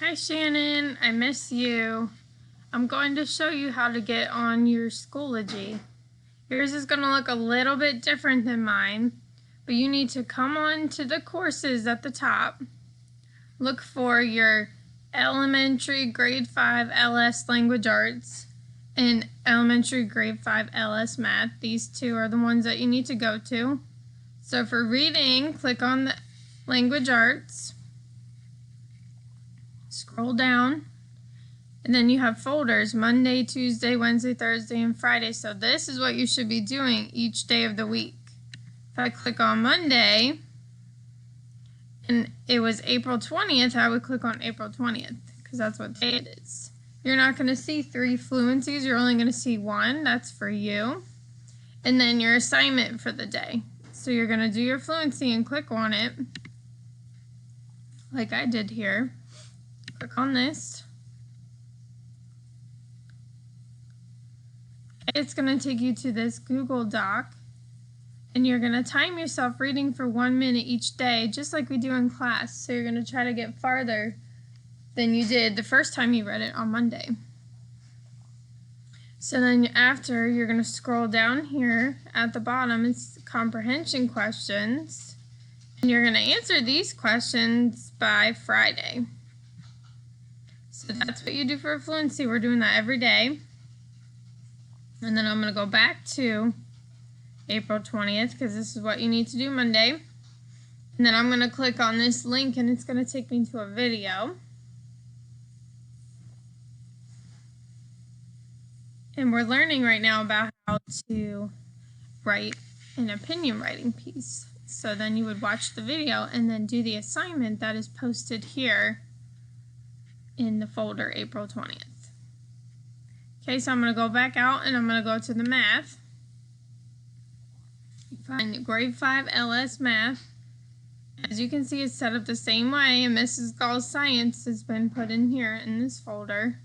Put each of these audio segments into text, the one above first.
Hi Shannon, I miss you. I'm going to show you how to get on your Schoology. Yours is going to look a little bit different than mine, but you need to come on to the courses at the top. Look for your elementary grade 5 LS Language Arts and elementary grade 5 LS Math. These two are the ones that you need to go to. So for reading, click on the Language Arts. Scroll down, and then you have folders: Monday, Tuesday, Wednesday, Thursday, and Friday. So this is what you should be doing each day of the week. If I click on Monday, and it was April 20th, I would click on April 20th, because that's what day it is. You're not going to see 3 fluencies, you're only going to see 1. That's for you. And then your assignment for the day. So you're going to do your fluency and click on it, like I did here. Click on this. It's going to take you to this Google Doc, and you're going to time yourself reading for 1 minute each day, just like we do in class. So you're going to try to get farther than you did the first time you read it on Monday. So then after, you're going to scroll down here at the bottom. It's comprehension questions, and you're going to answer these questions by Friday. So that's what you do for fluency. We're doing that every day. And then I'm going to go back to April 20th because this is what you need to do Monday. And then I'm going to click on this link, and it's going to take me to a video. And we're learning right now about how to write an opinion writing piece. So then you would watch the video and then do the assignment that is posted here in the folder April 20th. Okay, so I'm going to go back out, and I'm going to go to the math. Find grade 5 LS Math. As you can see, it's set up the same way, and Mrs. Gall's Science has been put in here in this folder.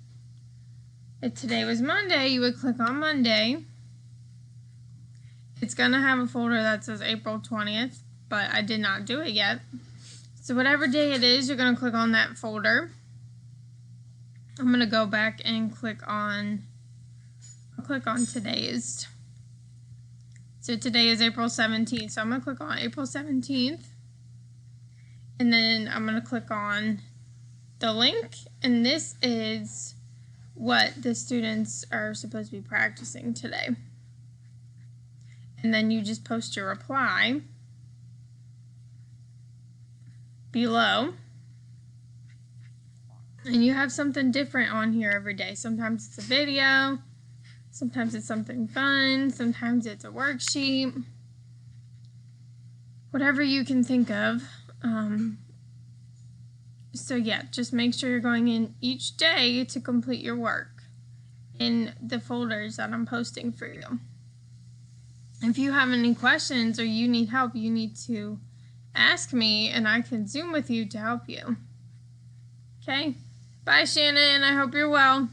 If today was Monday, you would click on Monday. It's going to have a folder that says April 20th, but I did not do it yet. So whatever day it is, you're going to click on that folder. I'm going to go back and click on today's. So today is April 17th. So I'm going to click on April 17th. And then I'm going to click on the link. And this is what the students are supposed to be practicing today. And then you just post your reply below. And you have something different on here every day. Sometimes it's a video, sometimes it's something fun, sometimes it's a worksheet, whatever you can think of. So yeah, just make sure you're going in each day to complete your work in the folders that I'm posting for you. If you have any questions or you need help, you need to ask me, and I can Zoom with you to help you. Okay? Bye, Shannon. I hope you're well.